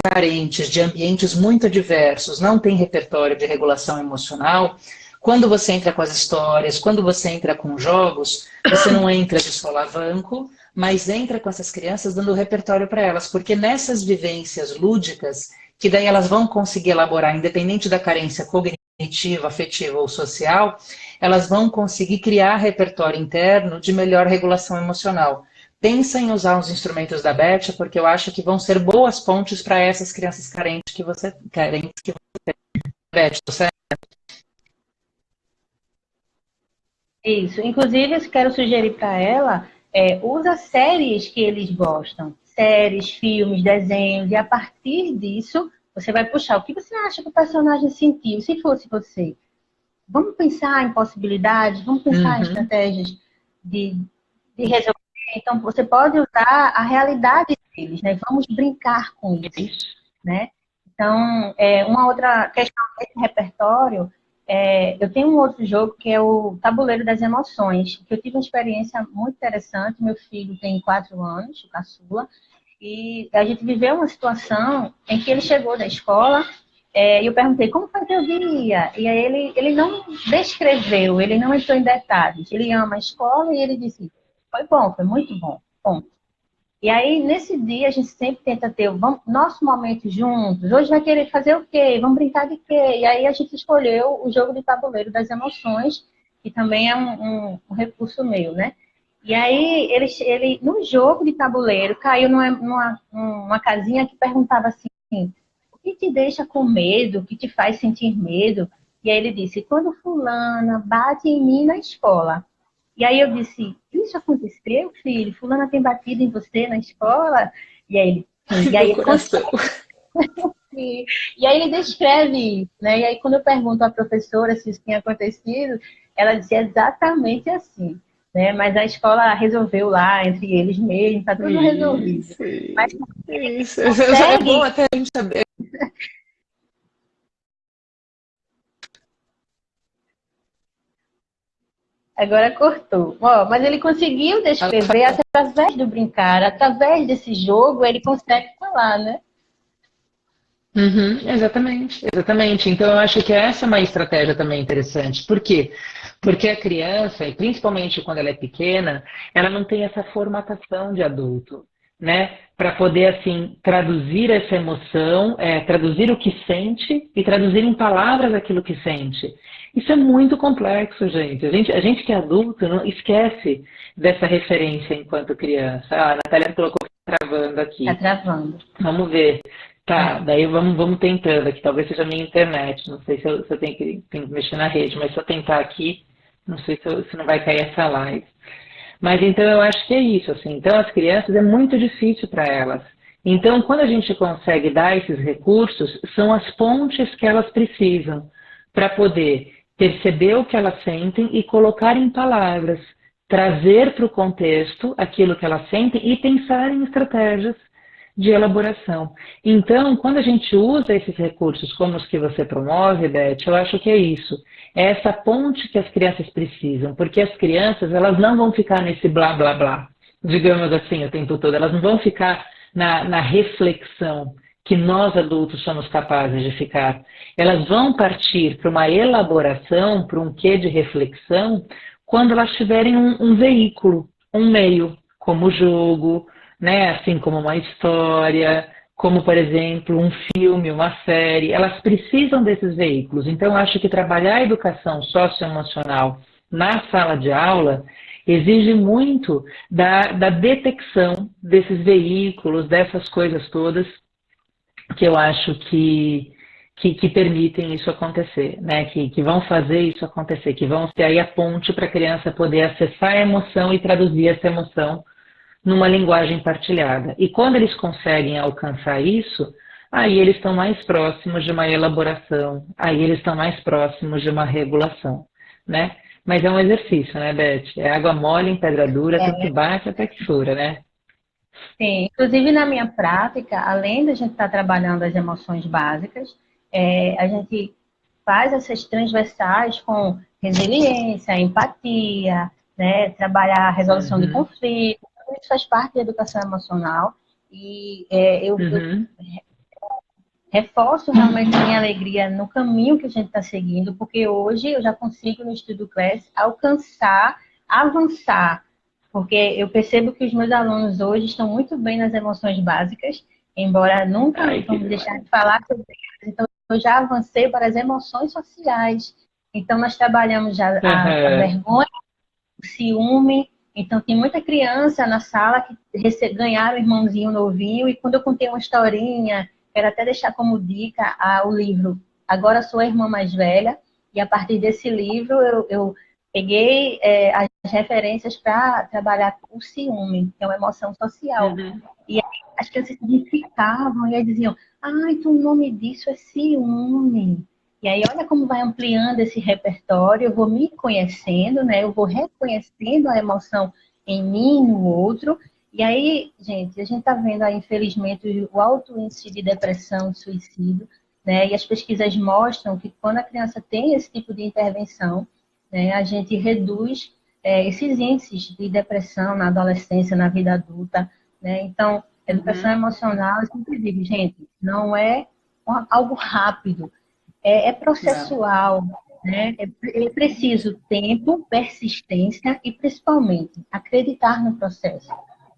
carentes, de ambientes muito diversos, não têm repertório de regulação emocional, quando você entra com as histórias, quando você entra com jogos, você não entra de solavanco, mas entra com essas crianças dando repertório para elas, porque nessas vivências lúdicas, que daí elas vão conseguir elaborar, independente da carência cognitiva, afetiva ou social, elas vão conseguir criar repertório interno de melhor regulação emocional. Pensa em usar os instrumentos da Beth, porque eu acho que vão ser boas pontes para essas crianças carentes que você tem. Beth, certo? Isso. Inclusive, eu quero sugerir para ela, usa séries que eles gostam. Séries, filmes, desenhos. E a partir disso, você vai puxar. O que você acha que o personagem sentiu se fosse você? Vamos pensar em possibilidades, vamos pensar em Uhum. estratégias de, de resolver. Então, você pode usar a realidade deles, né? Vamos brincar com isso, né? Então, uma outra questão desse repertório, eu tenho um outro jogo que é o Tabuleiro das Emoções, que eu tive uma experiência muito interessante. Meu filho tem 4 anos, o caçula, e a gente viveu uma situação em que ele chegou da escola e eu perguntei como foi teu dia? E aí ele não descreveu, ele não entrou em detalhes. Ele ama a escola e ele disse, foi bom, foi muito bom. Ponto. E aí, nesse dia, a gente sempre tenta ter nosso momento juntos. Hoje vai querer fazer o quê? Vamos brincar de quê? E aí a gente escolheu o jogo de tabuleiro das emoções, que também é um recurso meu, né? E aí, no jogo de tabuleiro, caiu numa casinha que perguntava assim, o que te deixa com medo? O que te faz sentir medo? E aí ele disse, quando fulana bate em mim na escola. E aí eu disse, isso aconteceu, filho? Fulana tem batido em você na escola? E aí ele, sim. Ai, E meu aí ele coração. e aí ele descreve, né? E aí quando eu pergunto à professora se isso tinha acontecido, ela disse exatamente assim, né? Mas a escola resolveu lá entre eles mesmos, tá tudo resolvido. Isso, Mas isso. É bom consegue. até a gente saber. Agora cortou. Ó, mas ele conseguiu descrever através do brincar, através desse jogo, ele consegue falar, né? Uhum, exatamente, exatamente. Então eu acho que essa é uma estratégia também interessante. Por quê? Porque a criança, e principalmente quando ela é pequena, ela não tem essa formatação de adulto, né? Para poder assim traduzir essa emoção, traduzir o que sente e traduzir em palavras aquilo que sente. Isso é muito complexo, gente. A gente que é adulto não esquece dessa referência enquanto criança. Ah, a Natália colocou travando Tá aqui. travando. Vamos ver. Tá, É. daí vamos tentando aqui. Talvez seja a minha internet. Não sei se eu tenho que mexer na rede, mas se eu tentar aqui, não sei se não vai cair essa live. Mas então eu acho que é isso, assim. Então as crianças é muito difícil para elas. Então, quando a gente consegue dar esses recursos, são as pontes que elas precisam para poder perceber o que elas sentem e colocar em palavras, trazer para o contexto aquilo que elas sentem e pensar em estratégias de elaboração. Então, quando a gente usa esses recursos como os que você promove, Beth, eu acho que é isso. É essa ponte que as crianças precisam, porque as crianças elas não vão ficar nesse blá blá blá, digamos assim, o tempo todo. Elas não vão ficar na reflexão que nós adultos somos capazes de ficar. Elas vão partir para uma elaboração, para um quê de reflexão, quando elas tiverem um veículo, um meio, como o jogo, né? Assim como uma história, como por exemplo um filme, uma série, elas precisam desses veículos. Então, acho que trabalhar a educação socioemocional na sala de aula exige muito da detecção desses veículos, dessas coisas todas que eu acho que permitem isso acontecer, né? Que vão fazer isso acontecer, que vão ser aí a ponte para a criança poder acessar a emoção e traduzir essa emoção numa linguagem partilhada. E quando eles conseguem alcançar isso, aí eles estão mais próximos de uma elaboração, aí eles estão mais próximos de uma regulação, né? Mas é um exercício, né, Beth? É água mole em pedra dura, tanto que bate até que fura, né? Sim, inclusive na minha prática, além da gente estar trabalhando as emoções básicas, a gente faz essas transversais com resiliência, empatia, né, trabalhar a resolução de Uhum, conflitos, tudo isso faz parte da educação emocional. E eu uhum, reforço realmente a minha alegria no caminho que a gente está seguindo, porque hoje eu já consigo, no Estudo Class, alcançar, avançar, porque eu percebo que os meus alunos hoje estão muito bem nas emoções básicas, embora nunca Ai, que vamos demais. deixar de falar sobre elas. Então, eu já avancei para as emoções sociais. Então, nós trabalhamos já a Aham. vergonha, o ciúme. Então, tem muita criança na sala que ganharam um irmãozinho novinho, e quando eu contei uma historinha, quero até deixar como dica o livro Agora Sou a Irmã Mais Velha, e a partir desse livro eu peguei as referências para trabalhar o ciúme, que é uma emoção social. Uhum. E aí, as crianças se identificavam e aí diziam, ah, então o nome disso é ciúme. E aí, olha como vai ampliando esse repertório, eu vou me conhecendo, né? Eu vou reconhecendo a emoção em mim, no outro. E aí, gente, a gente está vendo aí, infelizmente, o alto índice de depressão, de suicídio, né? E as pesquisas mostram que quando a criança tem esse tipo de intervenção, né, a gente reduz esses índices de depressão na adolescência, na vida adulta, né? Então, educação Uhum. emocional, eu sempre digo, gente, não é algo rápido, é Não. processual, né? É preciso tempo, persistência e, principalmente, acreditar no processo.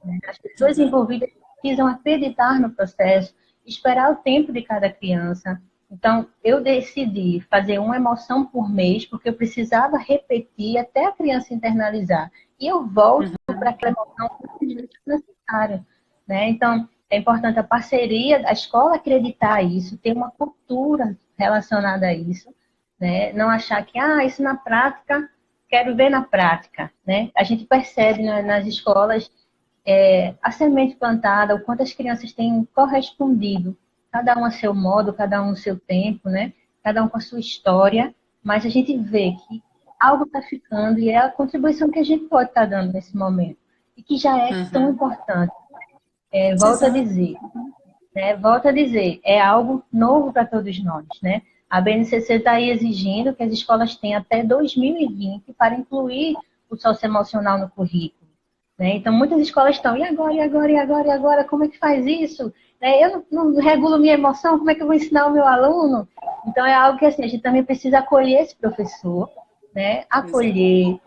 Né? As pessoas Exato. envolvidas precisam acreditar no processo, esperar o tempo de cada criança. Então, eu decidi fazer uma emoção por mês, porque eu precisava repetir até a criança internalizar. E eu volto para aquela emoção quantas vezes necessário. Né? Então, é importante a parceria, a escola acreditar isso, ter uma cultura relacionada a isso, né? Não achar que, isso na prática, quero ver na prática, né? A gente percebe nas escolas a semente plantada, o quanto as crianças têm correspondido, cada um a seu modo, cada um a seu tempo, né? Cada um com a sua história, mas a gente vê que algo está ficando e é a contribuição que a gente pode estar dando nesse momento, e que já é tão Uhum. importante. Exato. Volto a dizer, é algo novo para todos nós, né? A BNCC está aí exigindo que as escolas tenham até 2020 para incluir o socioemocional no currículo. Né? Então, muitas escolas estão, e agora, e agora, e agora, e agora, como é que faz isso? Né? Eu não regulo minha emoção, como é que eu vou ensinar o meu aluno? Então, é algo que assim, a gente também precisa acolher esse professor, né? Exato. Acolher, e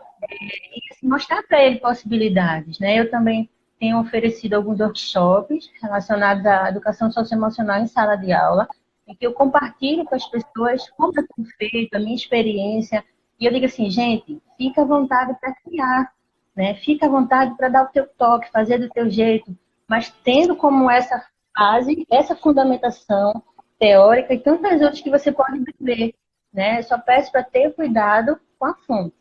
assim, mostrar para ele possibilidades. Né? Eu também tenho oferecido alguns workshops relacionados à educação socioemocional em sala de aula, em que eu compartilho com as pessoas como eu tenho feito, a minha experiência, e eu digo assim, gente, fica à vontade para criar, né? Fica à vontade para dar o teu toque, fazer do teu jeito, mas tendo como essa base, essa fundamentação teórica e tantas outras que você pode beber, né? Eu só peço para ter cuidado com a fonte,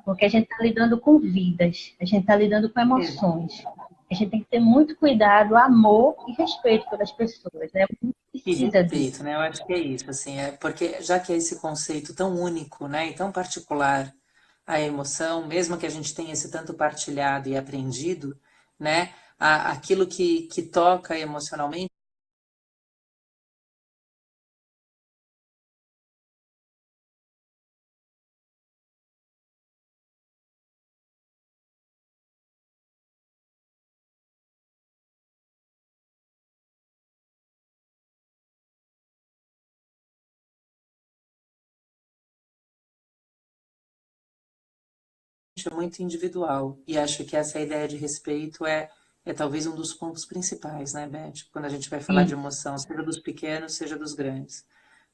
porque a gente está lidando com vidas, a gente está lidando com emoções. A gente tem que ter muito cuidado, amor e respeito pelas pessoas, né? A gente E precisa respeito, disso. né? Eu acho que é isso, assim, porque já que é esse conceito tão único, né, e tão particular, a emoção, mesmo que a gente tenha esse tanto partilhado e aprendido, né, aquilo que toca emocionalmente é muito individual. E acho que essa ideia de respeito é talvez um dos pontos principais, né, Beth? Quando a gente vai falar de Sim, emoção, seja dos pequenos, seja dos grandes,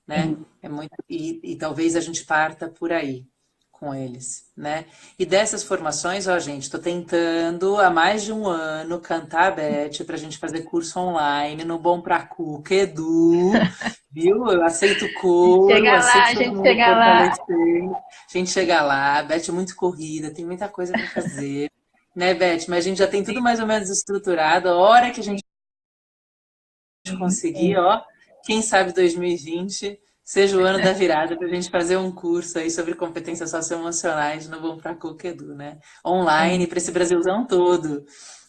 né? sim. É muito, e talvez a gente parta por aí com eles, né? E dessas formações, ó, gente, estou tentando há mais de um ano cantar a Beth para a gente fazer curso online no Bom Pra Cuca, Edu, viu? Eu aceito couro, Chega aceito lá, todo gente, mundo chega lá. fortalecer. A gente chega lá, a Beth é muito corrida, tem muita coisa para fazer, né, Beth? Mas a gente já tem tudo mais ou menos estruturado. A hora que a gente conseguir, Sim, ó, quem sabe 2020 seja o ano da virada para a gente fazer um curso aí sobre competências socioemocionais no Bom Pra Coquedu, né? Online sim. para esse Brasilzão todo.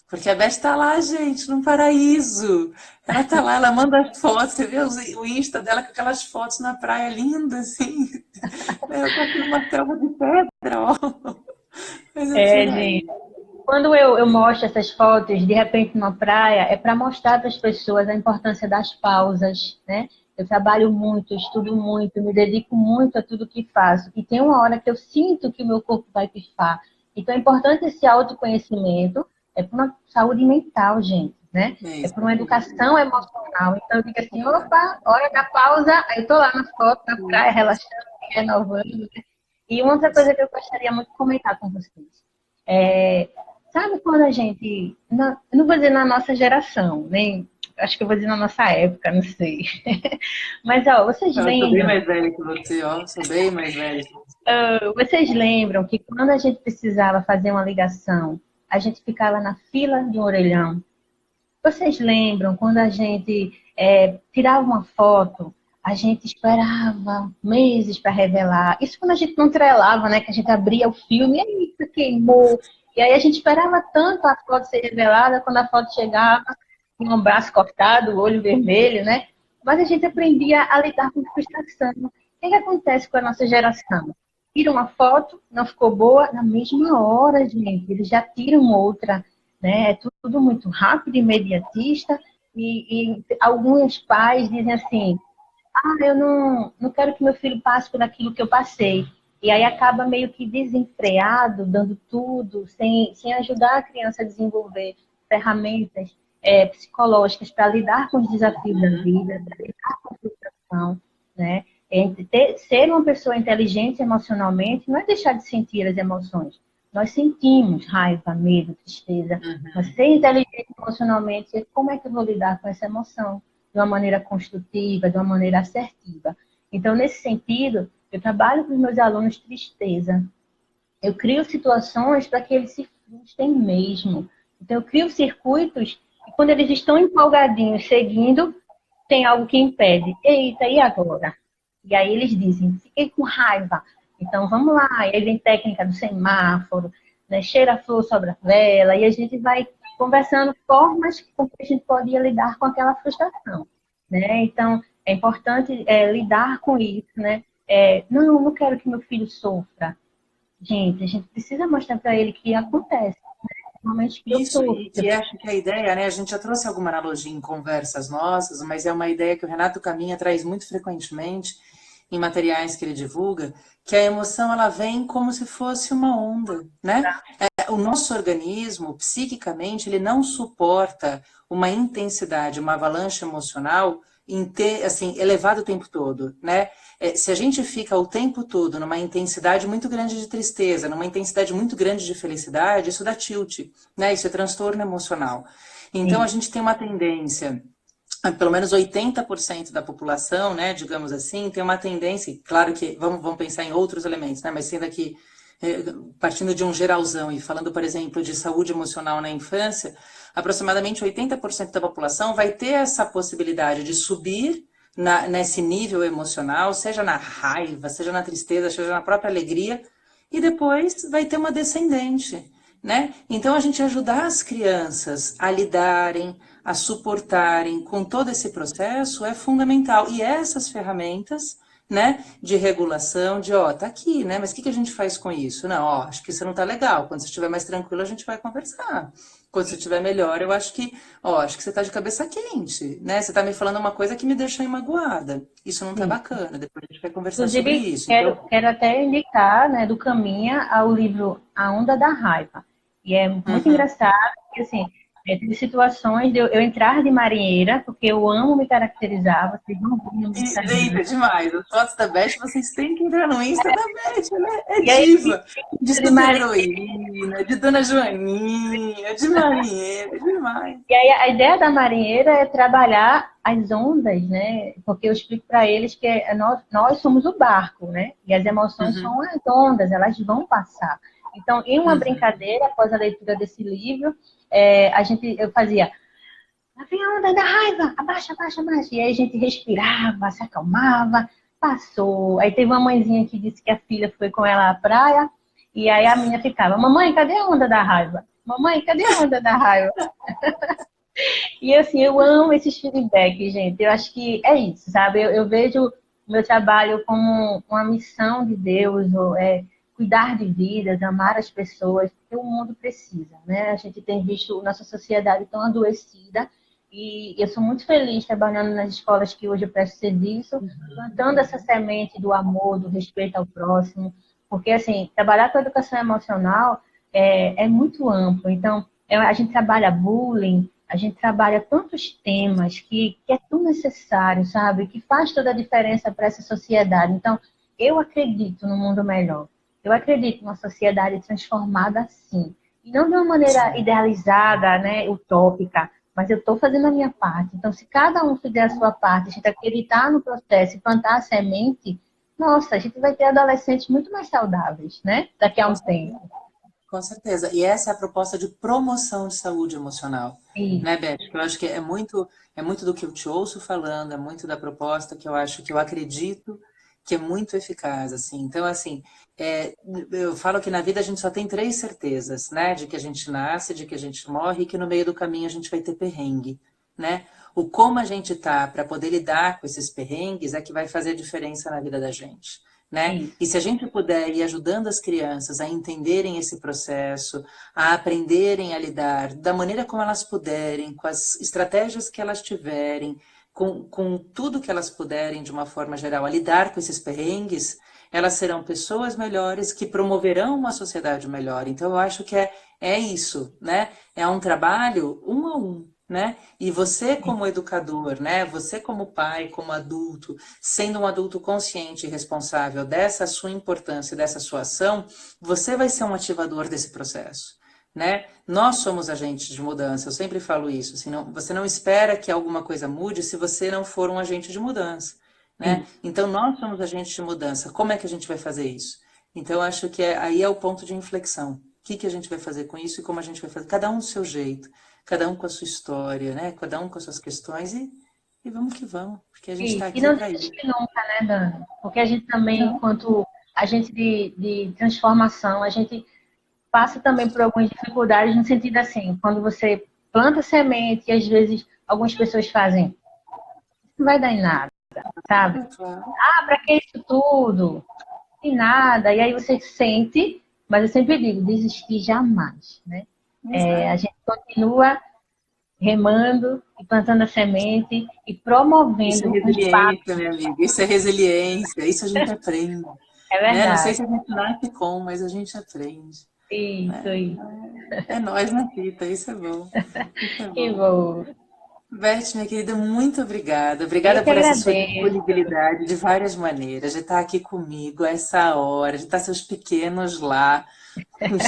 Porque a Beth tá lá, gente, num paraíso. Ela tá lá, ela manda fotos, você vê o Insta dela com aquelas fotos na praia linda, assim. Eu tô aqui numa selva de pedra, ó. Mas assim vai. Gente. Quando eu mostro essas fotos, de repente, numa praia, é para mostrar para as pessoas a importância das pausas, né? eu trabalho muito, estudo muito, me dedico muito a tudo que faço. E tem uma hora que eu sinto que o meu corpo vai pifar. Então é importante esse autoconhecimento, é para uma saúde mental, gente, né? É para uma educação emocional. Então eu digo assim, opa, hora da pausa, aí eu tô lá na foto, na praia, relaxando, renovando, né? E uma outra coisa que eu gostaria muito de comentar com vocês. Sabe quando a gente, eu não vou dizer na nossa geração, nem acho que eu vou dizer na nossa época, não sei. Mas, ó, vocês Eu sou bem lembram? mais velha que você, ó. Sou bem mais velha. Vocês lembram que quando a gente precisava fazer uma ligação, a gente ficava na fila de um orelhão? Vocês lembram quando a gente tirava uma foto, a gente esperava meses para revelar? Isso quando a gente não trelava, né? Que a gente abria o filme e aí queimou. E aí a gente esperava tanto a foto ser revelada, quando a foto chegava, com o braço cortado, o olho vermelho, né? Mas a gente aprendia a lidar com frustração. O que acontece com a nossa geração? Tira uma foto, não ficou boa, na mesma hora, gente, eles já tiram outra, né? É tudo muito rápido, imediatista, e alguns pais dizem assim, eu não quero que meu filho passe por aquilo que eu passei. E aí acaba meio que desenfreado, dando tudo, sem ajudar a criança a desenvolver ferramentas psicológicas para lidar com os desafios da vida, para lidar com a frustração, né? Ser uma pessoa inteligente emocionalmente não é deixar de sentir as emoções. Nós sentimos raiva, medo, tristeza. Mas ser inteligente emocionalmente é como é que eu vou lidar com essa emoção de uma maneira construtiva, de uma maneira assertiva. Então, nesse sentido, eu trabalho com os meus alunos tristeza. Eu crio situações para que eles se frustrem mesmo. Então, eu crio circuitos e quando eles estão empolgadinhos, seguindo, tem algo que impede. Eita, e agora? E aí eles dizem, fiquei com raiva. Então, vamos lá. E aí vem técnica do semáforo, né? Cheira a flor sobre a vela, e a gente vai conversando formas com que a gente poderia lidar com aquela frustração, né? Então, é importante lidar com isso, né? Não quero que meu filho sofra. Gente, a gente precisa mostrar para ele que acontece, né? Normalmente que eu Isso, sofro. e acho que a ideia, né? A gente já trouxe alguma analogia em conversas nossas, mas é uma ideia que o Renato Caminha traz muito frequentemente em materiais que ele divulga, que a emoção ela vem como se fosse uma onda, né? O nosso organismo, psiquicamente, ele não suporta uma intensidade, uma avalanche emocional assim, elevada o tempo todo, né? Se a gente fica o tempo todo numa intensidade muito grande de tristeza, numa intensidade muito grande de felicidade, isso dá tilt, né? Isso é transtorno emocional. Então, a gente tem uma tendência, pelo menos 80% da população, né, digamos assim, tem uma tendência, claro que vamos pensar em outros elementos, né, mas sendo aqui, partindo de um geralzão e falando, por exemplo, de saúde emocional na infância, aproximadamente 80% da população vai ter essa possibilidade de subir nesse nível emocional, seja na raiva, seja na tristeza, seja na própria alegria, e depois vai ter uma descendente, né? Então, a gente ajudar as crianças a lidarem, a suportarem com todo esse processo é fundamental. E essas ferramentas, né, de regulação, tá aqui, né? Mas o que a gente faz com isso? Não, acho que isso não tá legal. Quando você estiver mais tranquilo, a gente vai conversar. Quando você estiver melhor, eu acho que, acho que você tá de cabeça quente, né? Você tá me falando uma coisa que me deixou magoada. Isso não tá bacana. Depois a gente vai conversar sobre Inclusive, isso. quero até indicar, né, do Caminha ao livro A Onda da Raiva. E é muito engraçado, porque assim, teve situações de eu entrar de marinheira, porque eu amo me caracterizar, vocês não viram no Instagram. Eita, demais. As fotos da Beth, vocês têm que entrar no Insta da Beth, né? É E aí, diva. De de super marinheira. heroína, de Dona Joaninha, de marinheira, demais. E aí a ideia da marinheira é trabalhar as ondas, né? Porque eu explico para eles que nós somos o barco, né? E as emoções são as ondas, elas vão passar. Então, em uma brincadeira, após a leitura desse livro, eu fazia, lá vem a onda da raiva, abaixa, abaixa, abaixa. E aí a gente respirava, se acalmava, passou. Aí teve uma mãezinha que disse que a filha foi com ela à praia, e aí a menina ficava, mamãe, cadê a onda da raiva? Mamãe, cadê a onda da raiva? E assim, eu amo esses feedbacks, gente. Eu acho que é isso, sabe? Eu vejo o meu trabalho como uma missão de Deus, cuidar de vidas, amar as pessoas, porque o mundo precisa, né? A gente tem visto nossa sociedade tão adoecida E eu sou muito feliz trabalhando nas escolas que hoje eu presto serviço, plantando essa semente do amor, do respeito ao próximo, porque, assim, trabalhar com educação emocional é muito amplo. Então, a gente trabalha bullying, a gente trabalha tantos temas que é tão necessário, sabe? Que faz toda a diferença para essa sociedade. Então, eu acredito no mundo melhor. Eu acredito numa sociedade transformada assim. E não de uma maneira idealizada, né, utópica, mas eu estou fazendo a minha parte. Então, se cada um fizer a sua parte, a gente acreditar no processo e plantar a semente, nossa, a gente vai ter adolescentes muito mais saudáveis, né? Daqui a um tempo. Com certeza. E essa é a proposta de promoção de saúde emocional, né, Beth? Eu acho que é muito do que eu te ouço falando, é muito da proposta que eu acho que eu acredito que é muito eficaz, assim. Então, assim, eu falo que na vida a gente só tem 3 certezas, né? De que a gente nasce, de que a gente morre e que no meio do caminho a gente vai ter perrengue, né? O como a gente tá para poder lidar com esses perrengues é que vai fazer diferença na vida da gente, né? E se a gente puder ir ajudando as crianças a entenderem esse processo, a aprenderem a lidar da maneira como elas puderem, com as estratégias que elas tiverem, com tudo que elas puderem, de uma forma geral, a lidar com esses perrengues, elas serão pessoas melhores que promoverão uma sociedade melhor. Então, eu acho que é isso, né? É um trabalho um a um, né? E você como educador, né? Você como pai, como adulto, sendo um adulto consciente e responsável dessa sua importância, dessa sua ação, você vai ser um ativador desse processo. Né? Nós somos agentes de mudança, eu sempre falo isso, assim, você não espera que alguma coisa mude se você não for um agente de mudança, né? Então nós somos agentes de mudança, como é que a gente vai fazer isso? Então eu acho que aí é o ponto de inflexão, o que a gente vai fazer com isso e como a gente vai fazer, cada um do seu jeito, cada um com a sua história, né? Cada um com as suas questões e vamos que vamos, porque a gente está aqui para isso. E não nunca, né, Dani? Porque a gente também, enquanto agente de transformação, a gente passa também por algumas dificuldades no sentido assim, quando você planta semente e às vezes algumas pessoas fazem, não vai dar em nada, sabe? Para que isso tudo? E nada. E aí você sente, mas eu sempre digo, desistir jamais, né? A gente continua remando e plantando a semente e promovendo isso é resiliência, minha amiga. Isso é resiliência, isso a gente aprende. É verdade. Né? Não sei se a gente nasce com, mas a gente aprende. Isso. É nós na fita, isso é bom. Isso é bom. Que bom. Beth, minha querida, muito obrigada. Obrigada por essa sua disponibilidade de várias maneiras, de estar aqui comigo a essa hora, de estar seus pequenos lá,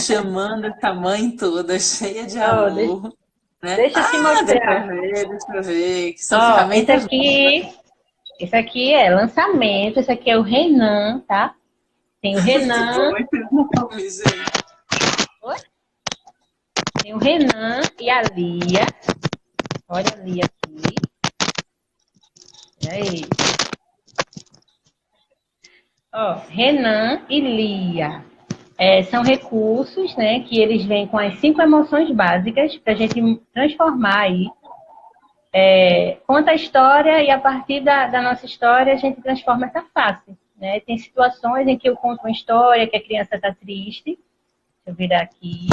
chamando essa mãe toda, cheia de amor. Né? Deixa eu te mostrar. Deixa eu ver. Que são ferramentas. Esse aqui é lançamento, esse aqui é o Renan, tá? Tem o Renan. Tem o Renan e a Lia. Olha a Lia aqui. E aí? Renan e Lia. São recursos, né, que eles vêm com as 5 emoções básicas para a gente transformar aí. Conta a história e a partir da nossa história a gente transforma essa face. Né? Tem situações em que eu conto uma história que a criança está triste. Deixa eu virar aqui.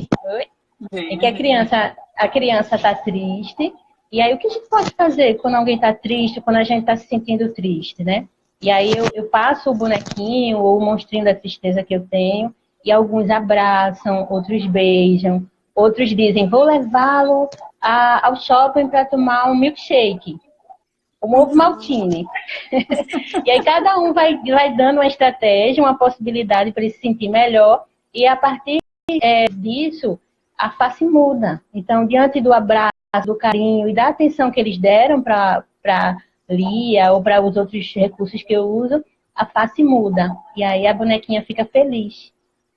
Em que a criança está triste. E aí o que a gente pode fazer quando alguém está triste, quando a gente está se sentindo triste, né? E aí eu passo o bonequinho ou o monstrinho da tristeza que eu tenho e alguns abraçam, outros beijam, outros dizem, vou levá-lo ao shopping para tomar um milkshake, um ovo maltine. E aí cada um vai dando uma estratégia, uma possibilidade para ele se sentir melhor e a partir disso a face muda. Então, diante do abraço, do carinho e da atenção que eles deram para Lia ou para os outros recursos que eu uso, a face muda. E aí a bonequinha fica feliz.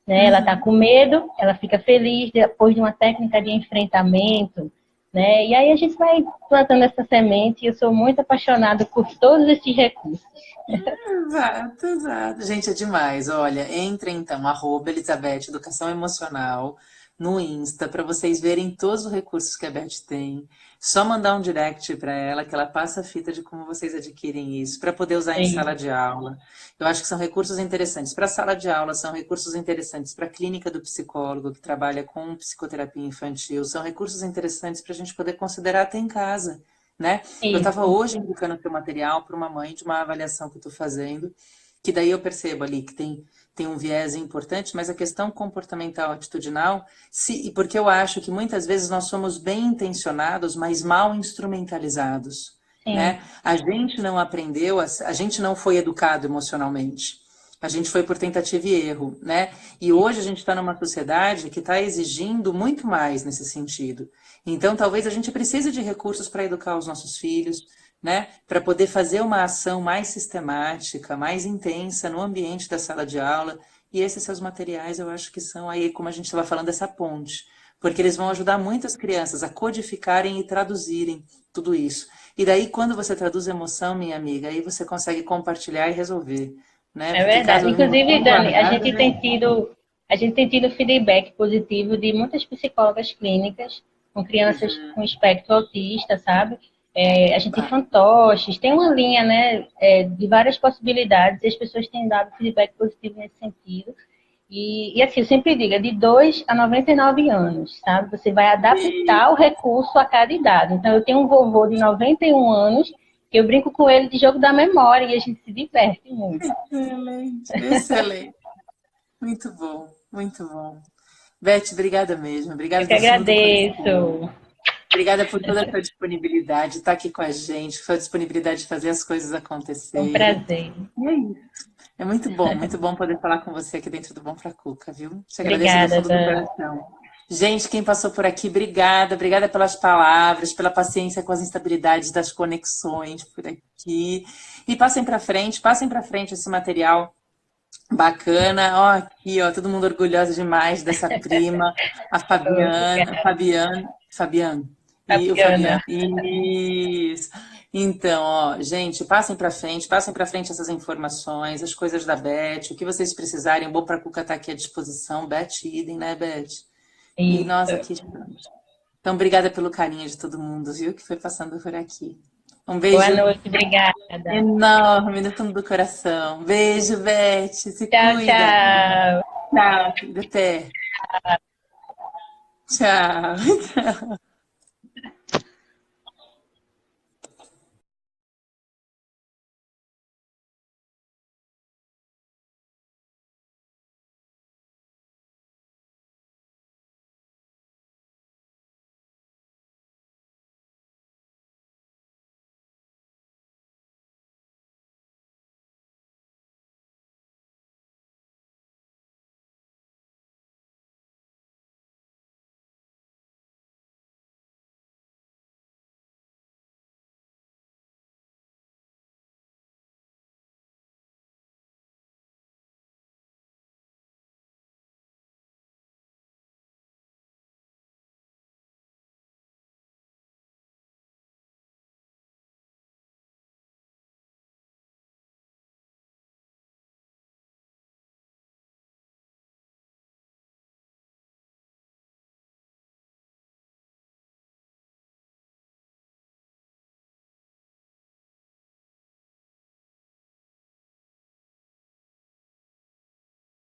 Né? Ela está com medo, ela fica feliz depois de uma técnica de enfrentamento. Né? E aí a gente vai plantando essa semente e eu sou muito apaixonada por todos esses recursos. Exato. Gente, é demais. Olha, entre então, @Elizabeth Educação Emocional no Insta, para vocês verem todos os recursos que a Beth tem. Só mandar um direct para ela, que ela passa a fita de como vocês adquirem isso, para poder usar em sala de aula. Eu acho que são recursos interessantes para a sala de aula, são recursos interessantes para a clínica do psicólogo, que trabalha com psicoterapia infantil, são recursos interessantes para a gente poder considerar até em casa. né? Eu Isso. estava hoje indicando o teu material para uma mãe de uma avaliação que eu estou fazendo, que daí eu percebo ali que tem um viés importante, mas a questão comportamental atitudinal, e porque eu acho que muitas vezes nós somos bem intencionados, mas mal instrumentalizados, Sim. né? A gente não aprendeu, a gente não foi educado emocionalmente. A gente foi por tentativa e erro, né? E hoje a gente está numa sociedade que está exigindo muito mais nesse sentido. Então, talvez a gente precise de recursos para educar os nossos filhos, né? Para poder fazer uma ação mais sistemática, mais intensa no ambiente da sala de aula. E esses seus materiais, eu acho que são aí, como a gente estava falando, essa ponte. Porque eles vão ajudar muitas crianças a codificarem e traduzirem tudo isso. E daí, quando você traduz emoção, minha amiga, aí você consegue compartilhar e resolver. Né? É verdade. Inclusive, Dani, a gente tem tido feedback positivo de muitas psicólogas clínicas com crianças com espectro autista, sabe? A gente tem fantoches, tem uma linha, né, de várias possibilidades, e as pessoas têm dado feedback positivo nesse sentido. E assim, eu sempre digo, é de 2 a 99 anos, sabe? Você vai adaptar o recurso a cada idade. Então, eu tenho um vovô de 91 anos, que eu brinco com ele de jogo da memória, e a gente se diverte muito. Excelente, excelente. Muito bom, muito bom. Beth, obrigada mesmo. Obrigada. Eu que agradeço. Obrigada por toda a sua disponibilidade, estar aqui com a gente, sua disponibilidade de fazer as coisas acontecerem. Um prazer. E é isso. É muito bom poder falar com você aqui dentro do Bom Pra Cuca, viu? Te Obrigada, agradeço do fundo do coração. Gente, quem passou por aqui, obrigada pelas palavras, pela paciência com as instabilidades das conexões por aqui. E passem para frente esse material bacana. Ó, aqui, ó, todo mundo orgulhoso demais dessa prima, a Fabiana e o Fabiano. Isso. Então, ó, gente, passem para frente essas informações, as coisas da Beth, o que vocês precisarem, o Bom Pra Cuca está aqui à disposição. Beth idem, né, Beth? E nós aqui estamos. Então, obrigada pelo carinho de todo mundo, viu, que foi passando por aqui. Um beijo. Boa noite, obrigada. Enorme no fundo do coração. Beijo, Beth. Se cuida. Tchau. Tchau. Até. Tchau.